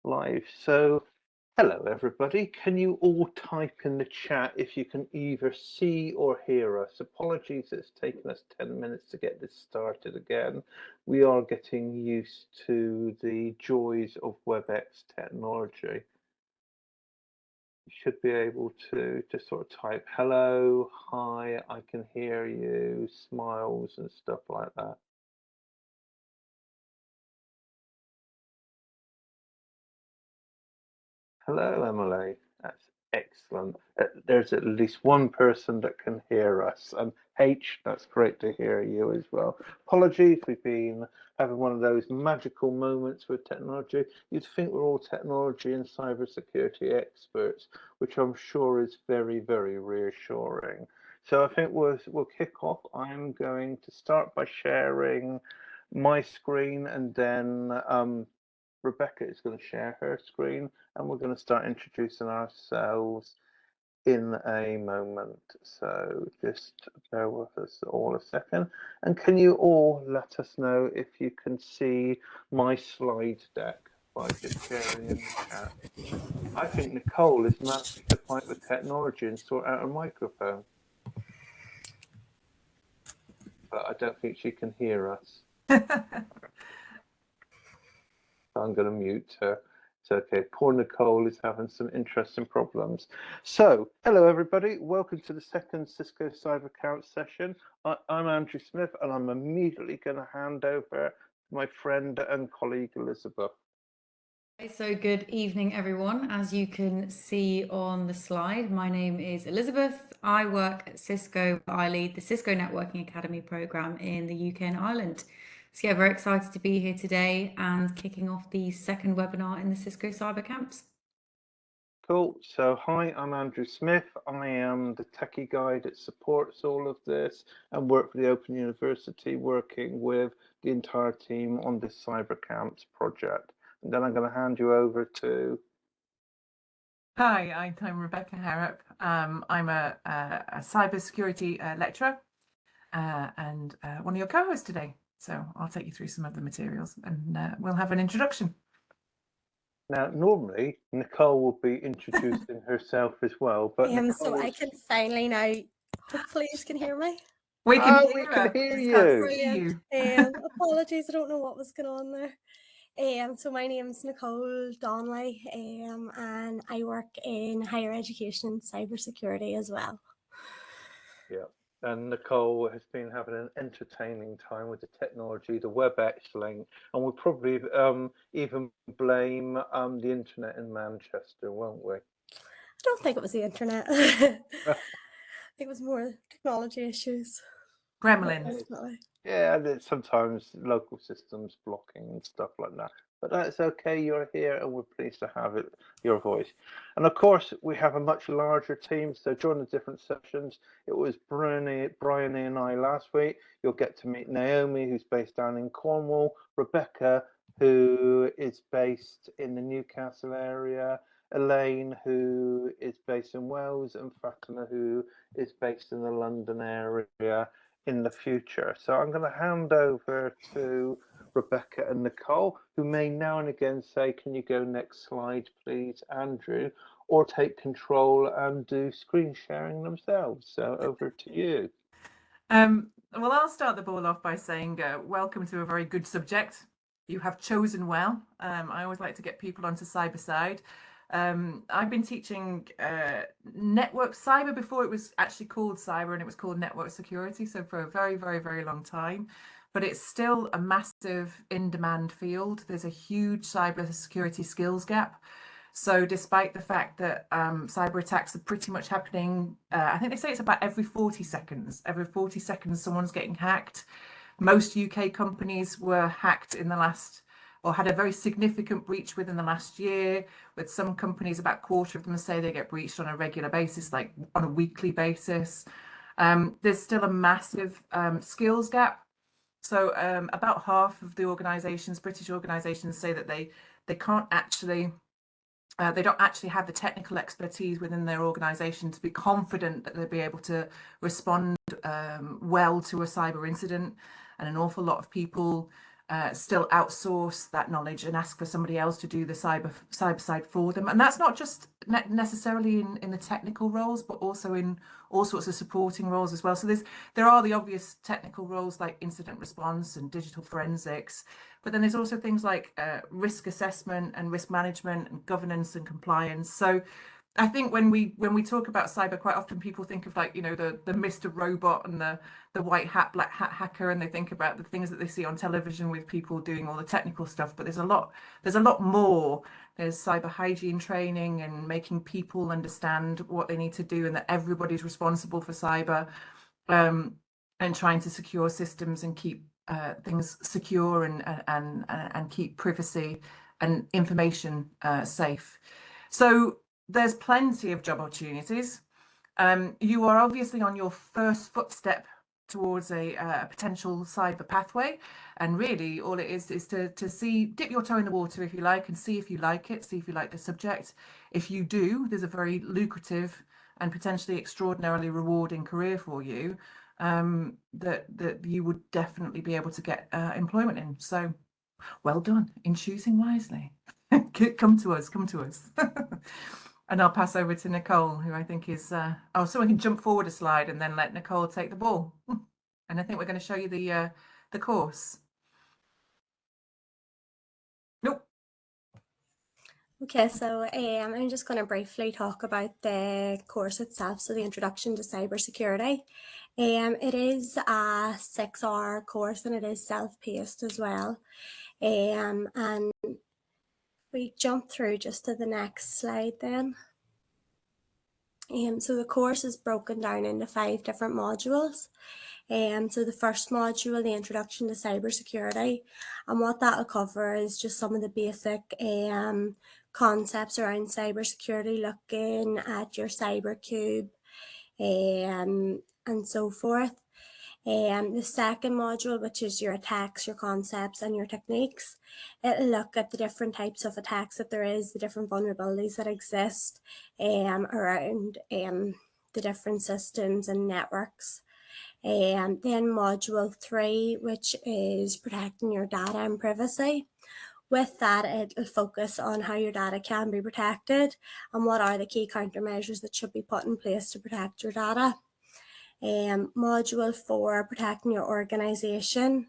live. So, hello everybody. Can you all type in the chat if you can either see or hear us? Apologies, it's taken us 10 minutes to get this started again. We are getting used to the joys of WebEx technology. You should be able to just sort of type hello, hi, I can hear you, smiles and stuff like that. Hello, Emily. That's excellent. There's at least one person that can hear us. And H, that's great to hear you as well. Apologies, we've been having one of those magical moments with technology. You'd think we're all technology and cybersecurity experts, which I'm sure is very, very reassuring. So I think we'll kick off. I'm going to start by sharing my screen, and then Rebecca is going to share her screen, and we're going to start introducing ourselves in a moment. So just bear with us all a second. And can you all let us know if you can see my slide deck by just sharing in the chat? I think Nicole has managed to fight with technology and sort out a microphone, but I don't think she can hear us. I'm going to mute her. It's okay. Poor Nicole is having some interesting problems. So, hello everybody. Welcome to the second Cisco CyberCamps session. I'm Andrew Smith, and I'm immediately going to hand over to my friend and colleague Elizabeth. So good evening, everyone. As you can see on the slide, my name is Elizabeth. I work at Cisco. I lead the Cisco Networking Academy program in the UK and Ireland. So yeah, very excited to be here today and kicking off the second webinar in the Cisco CyberCamps. Cool. So hi, I'm Andrew Smith. I am the techie guy that supports all of this and work for the Open University, working with the entire team on this CyberCamps project. And then I'm going to hand you over to... Hi, I'm Rebecca Harrop. I'm a cybersecurity lecturer and one of your co-hosts today. So I'll take you through some of the materials, and we'll have an introduction. Now, normally Nicole will be introducing herself as well, but so I can finally now. Hopefully, you can hear me. We can hear you. Brilliant. Apologies, I don't know what was going on there. So my name's Nicole Donnelly, and I work in higher education and cybersecurity as well. Yeah. And Nicole has been having an entertaining time with the technology, the WebEx link, and we'll probably even blame the internet in Manchester, won't we? I don't think it was the internet. I think it was more technology issues. Gremlins. Yeah, there's sometimes local systems blocking and stuff like that. But that's okay, you're here and we're pleased to have your voice. And of course, we have a much larger team, so join the different sessions. It was Bryony and I last week. You'll get to meet Naomi, who's based down in Cornwall, Rebecca, who is based in the Newcastle area, Elaine, who is based in Wales, and Fatima, who is based in the London area in the future. So I'm going to hand over to Rebecca and Nicole, who may now and again say, can you go next slide, please, Andrew, or take control and do screen sharing themselves. So over to you. Well, I'll start the ball off by saying welcome to a very good subject. You have chosen well. I always like to get people onto cyberside. I've been teaching network cyber before it was actually called cyber, and it was called network security, so for a very, very, very long time. But it's still a massive in-demand field. There's a huge cyber security skills gap. So despite the fact that cyber attacks are pretty much happening, I think they say it's about every 40 seconds. Every 40 seconds someone's getting hacked. Most UK companies were hacked in the last, or had a very significant breach within the last year. With some companies, about a quarter of them say they get breached on a regular basis, like on a weekly basis. There's still a massive skills gap. So about half of the organisations, British organisations, say that they can't actually, they don't actually have the technical expertise within their organisation to be confident that they'll be able to respond well to a cyber incident. And an awful lot of people still outsource that knowledge and ask for somebody else to do the cyber side for them. And that's not just necessarily in the technical roles, but also in all sorts of supporting roles as well. So there are the obvious technical roles like incident response and digital forensics, but then there's also things like risk assessment and risk management and governance and compliance. So I think when we talk about cyber, quite often people think of, like, you know, the Mr. Robot and the white hat, black hat hacker, and they think about the things that they see on television with people doing all the technical stuff. But there's a lot more. There's cyber hygiene training and making people understand what they need to do, and that everybody's responsible for cyber, and trying to secure systems and keep things secure and keep privacy and information safe. So there's plenty of job opportunities. You are obviously on your first footstep towards a potential cyber pathway, and really all it is to see, dip your toe in the water if you like, and see if you like it, see if you like the subject. If you do, there's a very lucrative and potentially extraordinarily rewarding career for you, that you would definitely be able to get employment in. So well done in choosing wisely. Come to us. And I'll pass over to Nicole, who I think is, someone can jump forward a slide and then let Nicole take the ball. And I think we're going to show you the course. Nope. Okay, so I'm just going to briefly talk about the course itself. So the Introduction to Cybersecurity. It is a 6-hour course, and it is self-paced as well. And we jump through just to the next slide then. So the course is broken down into 5 different modules. So the first module, the Introduction to Cybersecurity, and what that'll cover is just some of the basic concepts around cybersecurity, looking at your CyberCube and so forth. The second module, which is your attacks, your concepts, and your techniques, it'll look at the different types of attacks that there is, the different vulnerabilities that exist around the different systems and networks. Then module 3, which is protecting your data and privacy. With that, it'll focus on how your data can be protected and what are the key countermeasures that should be put in place to protect your data. Module 4, protecting your organization,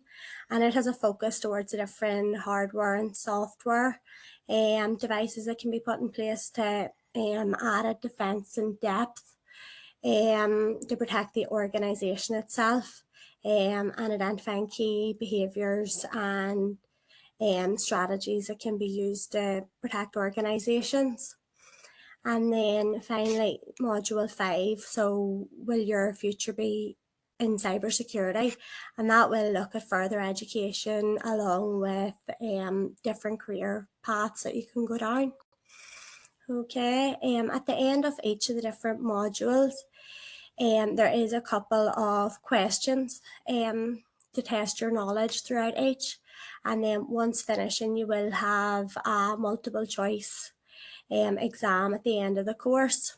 and it has a focus towards the different hardware and software devices that can be put in place to added defense and depth to protect the organization itself, and identifying key behaviors and strategies that can be used to protect organizations. And then finally, module 5, so will your future be in cybersecurity? And that will look at further education along with different career paths that you can go down. Okay, at the end of each of the different modules, there is a couple of questions to test your knowledge throughout each. And then once finishing, you will have a multiple choice exam at the end of the course.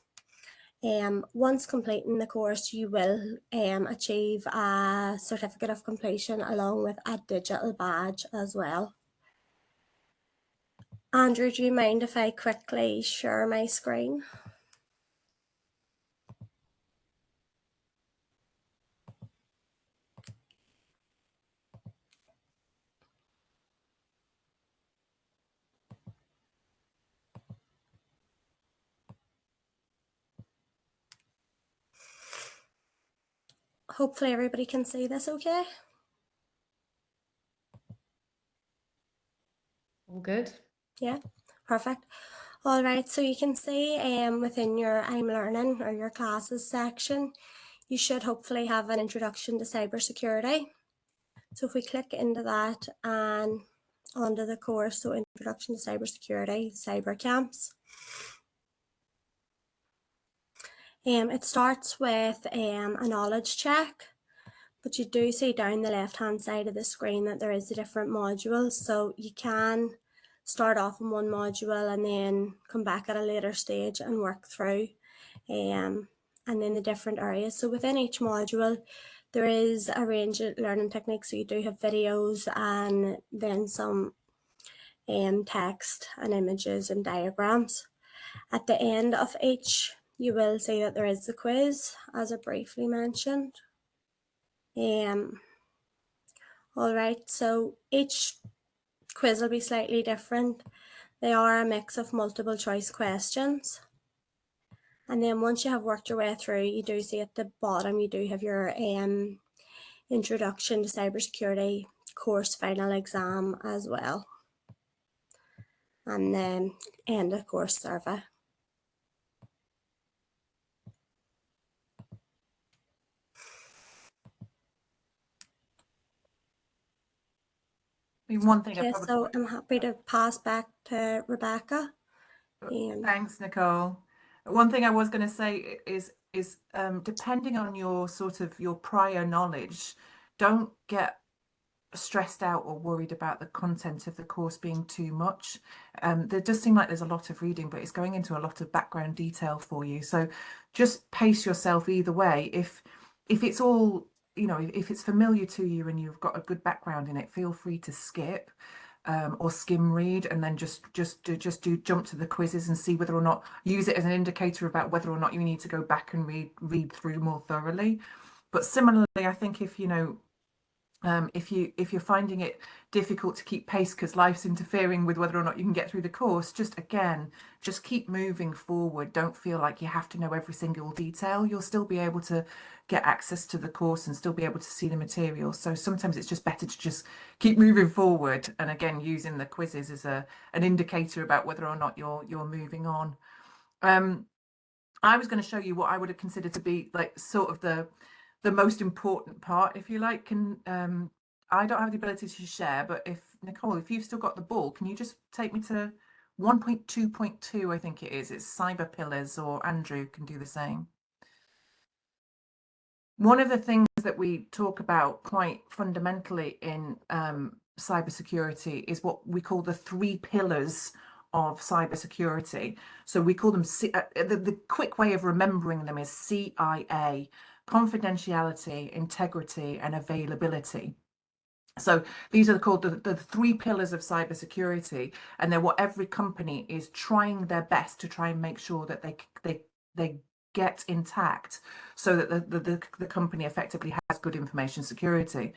Once completing the course, you will achieve a certificate of completion along with a digital badge as well. Andrew, do you mind if I quickly share my screen? Hopefully everybody can see this okay. All good? Yeah, perfect. All right, so you can see within your I'm Learning or your classes section, you should hopefully have an introduction to cybersecurity. So if we click into that and onto the course, so Introduction to Cybersecurity, CyberCamps. It starts with a knowledge check, but you do see down the left-hand side of the screen that there is the different modules. So you can start off in one module and then come back at a later stage and work through and then the different areas. So within each module, There is a range of learning techniques, so you do have videos and then some text and images and diagrams. At the end of each, you will see that there is the quiz, as I briefly mentioned. All right, so each quiz will be slightly different. They are a mix of multiple choice questions. And then once you have worked your way through, you do see at the bottom, you do have your introduction to cybersecurity course final exam as well. And then end of course survey. One thing I Okay, probably so I'm happy to pass back to Rebecca. Thanks, Nicole. One thing I was going to say is depending on your your prior knowledge, don't get stressed out or worried about the content of the course being too much. There does seem like there's a lot of reading, but it's going into a lot of background detail for you. So just pace yourself either way. If it's all, you know, if it's familiar to you and you've got a good background in it, feel free to skip. Or skim read, and then just jump to the quizzes and see whether or not, use it as an indicator about whether or not you need to go back and read through more thoroughly. But similarly, I think if you know, if you're finding it difficult to keep pace because life's interfering with whether or not you can get through the course, just keep moving forward. Don't feel like you have to know every single detail. You'll still be able to get access to the course and still be able to see the material. So sometimes it's just better to just keep moving forward, and again using the quizzes as an indicator about whether or not you're moving on. I was going to show you what I would have considered to be like sort of the most important part, if you like. And I don't have the ability to share, but if Nicole, if you've still got the ball, can you just take me to 1.2.2, I think it is. It's cyber pillars, or Andrew can do the same. One of the things that we talk about quite fundamentally in cybersecurity is what we call the 3 pillars of cybersecurity. So we call them, the quick way of remembering them is CIA: confidentiality, integrity, and availability. So these are called the 3 pillars of cybersecurity, and they're what every company is trying their best to try and make sure that they get intact, so that the company effectively has good information security.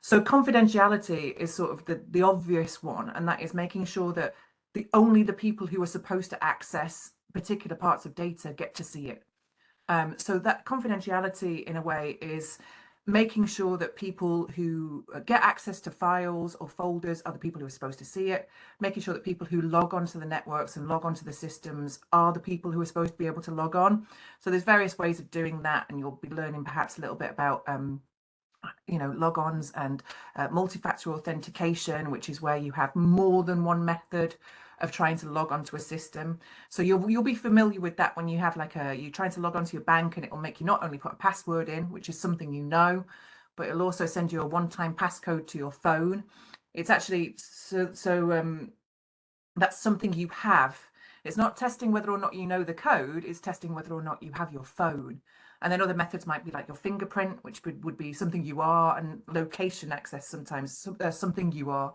So confidentiality is sort of the obvious one, and that is making sure that only the people who are supposed to access particular parts of data get to see it. So that confidentiality, in a way, is making sure that people who get access to files or folders are the people who are supposed to see it, making sure that people who log onto the networks and log onto the systems are the people who are supposed to be able to log on. So there's various ways of doing that, and you'll be learning perhaps a little bit about you know, logons and multi-factor authentication, which is where you have more than one method of trying to log onto a system. So you'll be familiar with that when you have like you're trying to log onto your bank, and it will make you not only put a password in, which is something you know, but it'll also send you a one-time passcode to your phone. It's actually that's something you have. It's not testing whether or not you know the code, it's testing whether or not you have your phone. And then other methods might be like your fingerprint, which would be something you are, and location access, sometimes something you are.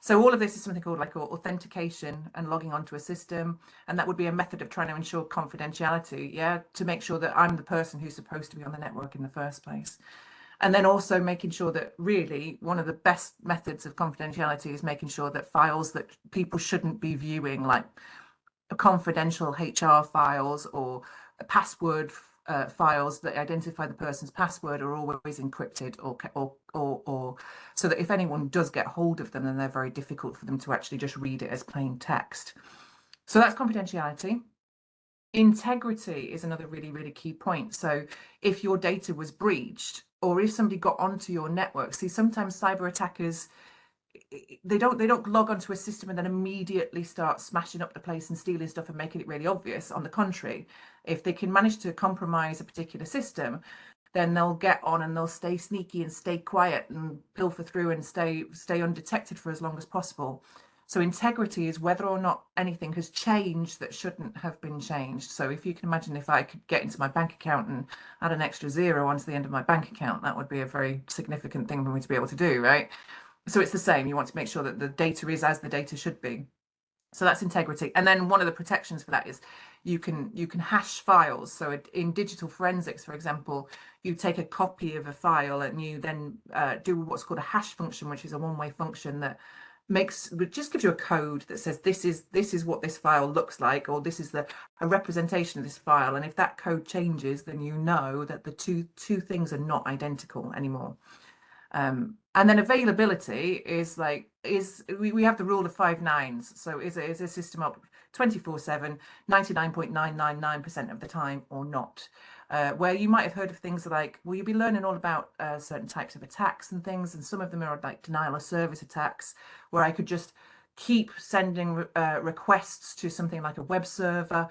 So all of this is something called like authentication and logging onto a system. And that would be a method of trying to ensure confidentiality, yeah, to make sure that I'm the person who's supposed to be on the network in the first place. And then also making sure that really one of the best methods of confidentiality is making sure that files that people shouldn't be viewing, like confidential HR files or password files that identify the person's password, are always encrypted, or so that if anyone does get hold of them, then they're very difficult for them to actually just read it as plain text. So that's confidentiality. Integrity is another really, really key point. So if your data was breached, or if somebody got onto your network, see, sometimes cyber attackers, they don't log onto a system and then immediately start smashing up the place and stealing stuff and making it really obvious. On the contrary, if they can manage to compromise a particular system, then they'll get on and they'll stay sneaky and stay quiet and pilfer through and stay undetected for as long as possible. So integrity is whether or not anything has changed that shouldn't have been changed. So if you can imagine, if I could get into my bank account and add an extra zero onto the end of my bank account, that would be a very significant thing for me to be able to do, right? So it's the same. You want to make sure that the data is as the data should be. So that's integrity. And then one of the protections for that is you can hash files. So in digital forensics, for example, you take a copy of a file and you then do what's called a hash function, which is a one-way function that just gives you a code that says this is what this file looks like, or this is a representation of this file. And if that code changes, then you know that the two things are not identical anymore. And then availability is we have the rule of 5 nines. So is a system up 24/7, 99.999% of the time or not? Where you might have heard of things like, well, you'll be learning all about certain types of attacks and things, and some of them are like denial of service attacks, where I could just keep sending requests to something like a web server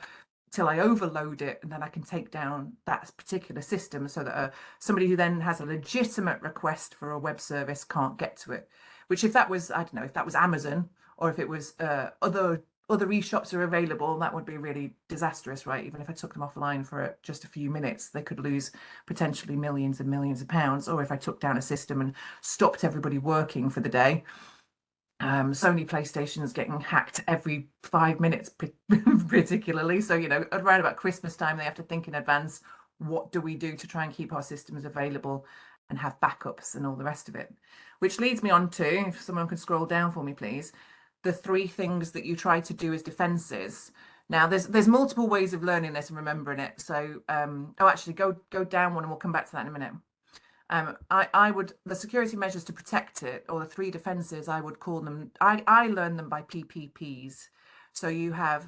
till I overload it, and then I can take down that particular system so that somebody who then has a legitimate request for a web service can't get to it. Which, if that was, I don't know, if that was Amazon, or if it was other e-shops are available, that would be really disastrous, right? Even if I took them offline for just a few minutes, they could lose potentially millions and millions of pounds. Or if I took down a system and stopped everybody working for the day. Sony PlayStation's getting hacked every 5 minutes, particularly. So, you know, around about Christmas time, they have to think in advance, what do we do to try and keep our systems available and have backups and all the rest of it? Which leads me on to, if someone could scroll down for me, please, the 3 things that you try to do as defenses. Now, there's multiple ways of learning this and remembering it. So, actually, go down one and we'll come back to that in a minute. The security measures to protect it, or the 3 defenses, I would call them, I learn them by PPPs. So you have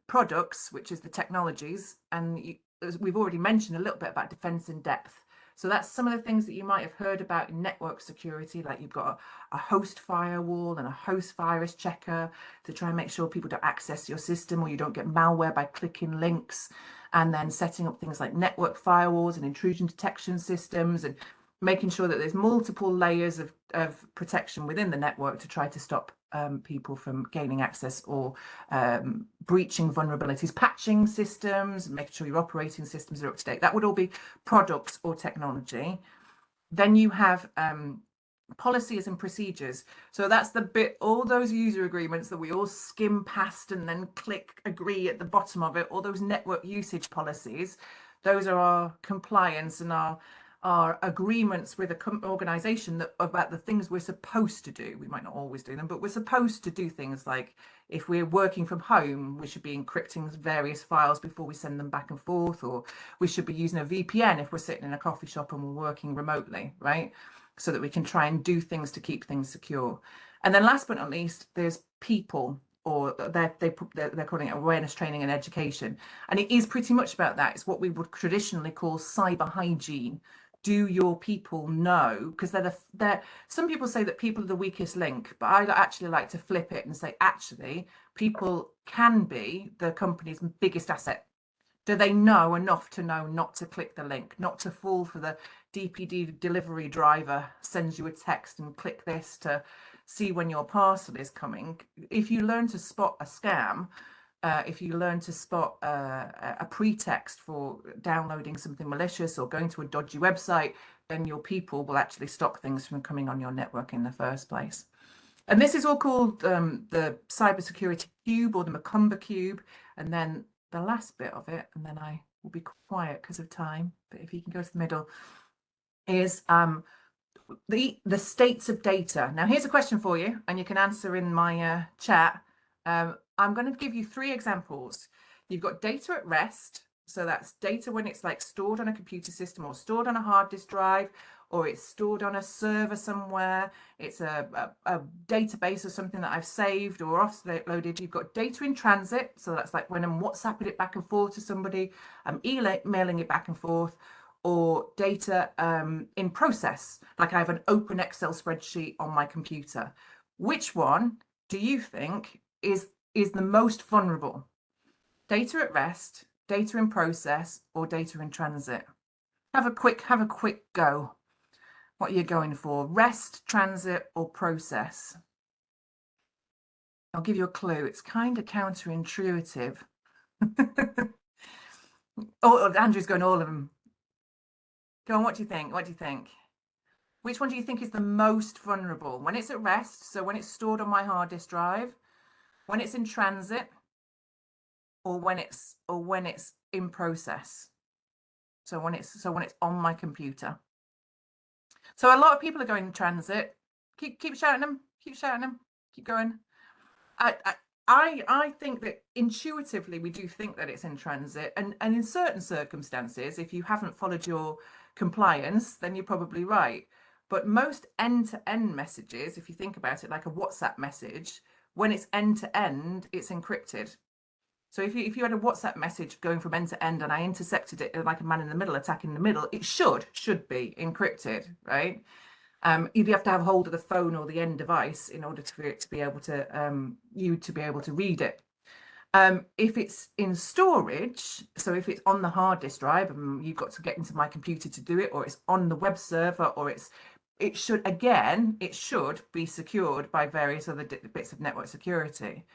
products, which is the technologies, and we've already mentioned a little bit about defense in depth. So that's some of the things that you might have heard about in network security, like you've got a host firewall and a host virus checker to try and make sure people don't access your system, or you don't get malware by clicking links, and then setting up things like network firewalls and intrusion detection systems, and making sure that there's multiple layers of protection within the network to try to stop people from gaining access or breaching vulnerabilities, patching systems, making sure your operating systems are up to date. That would all be products or technology. Then you have policies and procedures. So that's the bit, all those user agreements that we all skim past and then click agree at the bottom of it, all those network usage policies, those are our compliance and our agreements with an organization about the things we're supposed to do. We might not always do them, but we're supposed to do things like, if we're working from home, we should be encrypting various files before we send them back and forth, or we should be using a VPN if we're sitting in a coffee shop and we're working remotely, right? So that we can try and do things to keep things secure. And then last but not least, there's people, or they're calling it awareness training and education. And it is pretty much about that. It's what we would traditionally call cyber hygiene. Do your people know? Because some people say that people are the weakest link, but I actually like to flip it and say, actually, people can be the company's biggest asset. Do they know enough to know not to click the link, not to fall for the DPD delivery driver sends you a text and click this to see when your parcel is coming? If you learn to spot a scam, if you learn to spot a pretext for downloading something malicious or going to a dodgy website, then your people will actually stop things from coming on your network in the first place. And this is all called the CyberSecurity Cube, or the Macumber Cube. And then the last bit of it, and then I will be quiet because of time, but if you can go to the middle, is the states of data. Now, here's a question for you, and you can answer in my chat. I'm going to give you 3 examples. You've got data at rest. So that's data when it's like stored on a computer system, or stored on a hard disk drive, or it's stored on a server somewhere. It's a database or something that I've saved or offloaded. You've got data in transit. So that's like when I'm WhatsApping it back and forth to somebody, I'm emailing it back and forth. Or data in process, like I have an open Excel spreadsheet on my computer. Which one do you think is the most vulnerable? Data at rest, data in process, or data in transit? Have a quick go. What are you going for? Rest, transit, or process? I'll give you a clue. It's kind of counterintuitive. Oh, Andrew's going all of them. Go on, what do you think? What do you think? Which one do you think is the most vulnerable? When it's at rest, so when it's stored on my hard disk drive, when it's in transit, or when it's in process? So when it's on my computer. So a lot of people are going in transit. Keep shouting them. Keep shouting them. Keep going. I think that intuitively we do think that it's in transit, and in certain circumstances, if you haven't followed your compliance, then you're probably right. But most end-to-end messages, if you think about it like a WhatsApp message, when it's end-to-end, it's encrypted. So if you had a WhatsApp message going from end to end and I intercepted it like a man in the middle attacking the middle, it should be encrypted, right? You'd have to have hold of the phone or the end device in order for it to be able to you to be able to read it. If it's in storage, so if it's on the hard disk drive and you've got to get into my computer to do it, or it's on the web server, or it should be secured by various other bits of network security.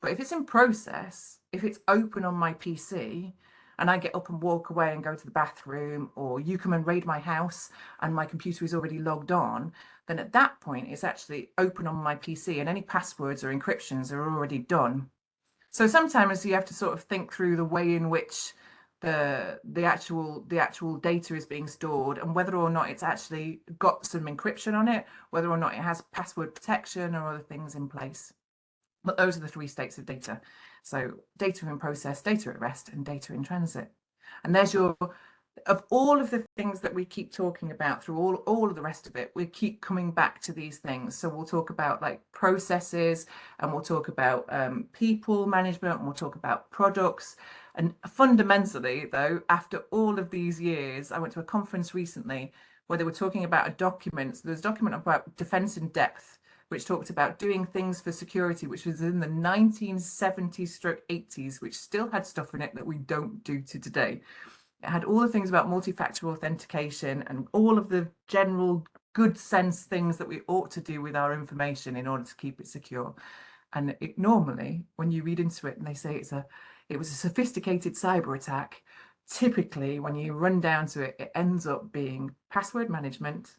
But if it's in process, if it's open on my PC and I get up and walk away and go to the bathroom, or you come and raid my house and my computer is already logged on, then at that point it's actually open on my PC and any passwords or encryptions are already done. So sometimes you have to sort of think through the way in which the actual data is being stored and whether or not it's actually got some encryption on it, whether or not it has password protection or other things in place. But those are the three states of data. So data in process, data at rest, and data in transit. And there's your, of all of the things that we keep talking about through all of the rest of it, we keep coming back to these things. So we'll talk about like processes, and we'll talk about people management, and we'll talk about products. And fundamentally, though, after all of these years, I went to a conference recently where they were talking about a document. So there's a document about defense in depth, which talked about doing things for security, which was in the 1970s/80s, which still had stuff in it that we don't do to today. It had all the things about multi-factor authentication and all of the general good sense things that we ought to do with our information in order to keep it secure. And it normally, when you read into it and they say it was a sophisticated cyber attack, typically when you run down to it, it ends up being password management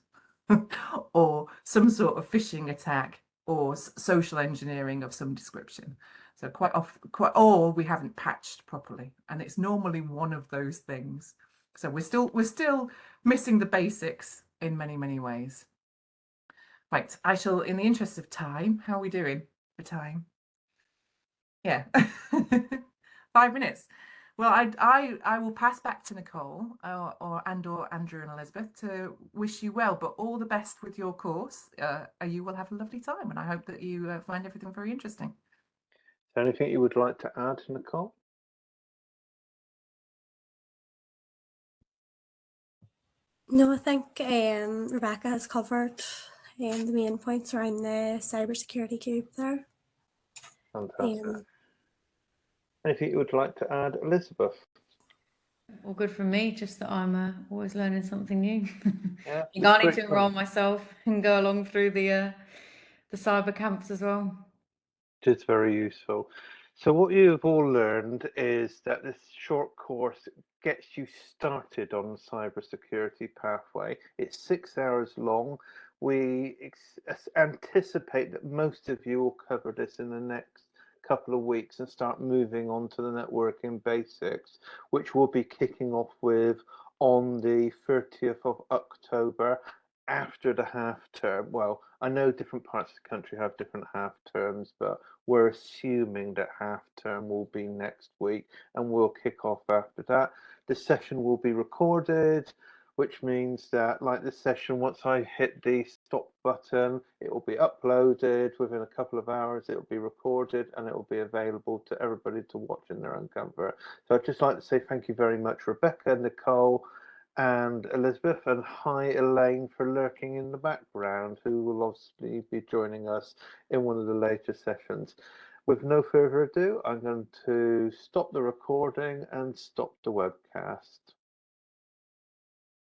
or some sort of phishing attack or social engineering of some description. So quite often, or we haven't patched properly, and it's normally one of those things. So we're still missing the basics in many ways. Right, I shall, in the interest of time, how are we doing for time? Yeah, 5 minutes. Well, I will pass back to Nicole or Andrew and Elizabeth to wish you well, but all the best with your course. You will have a lovely time, and I hope that you find everything very interesting. Is there anything you would like to add, Nicole? No, I think Rebecca has covered the main points around the cybersecurity cube there. Fantastic. Anything you would like to add, Elizabeth? All good from me, just that I'm always learning something new. Yeah, I think I need to enroll myself and go along through the CyberCamps as well. It's very useful. So what you've all learned is that this short course gets you started on the cybersecurity pathway. It's 6 hours long. We anticipate that most of you will cover this in the next couple of weeks and start moving on to the networking basics, which we'll be kicking off with on the 30th of October after the half term. Well, I know different parts of the country have different half terms, but we're assuming that half term will be next week and we'll kick off after that. The session will be recorded, which means that, like this session, once I hit the stop button, it will be uploaded within a couple of hours. It will be recorded and it will be available to everybody to watch in their own comfort. So I'd just like to say thank you very much, Rebecca, Nicole, and Elizabeth, and hi Elaine for lurking in the background, who will obviously be joining us in one of the later sessions. With no further ado, I'm going to stop the recording and stop the webcast.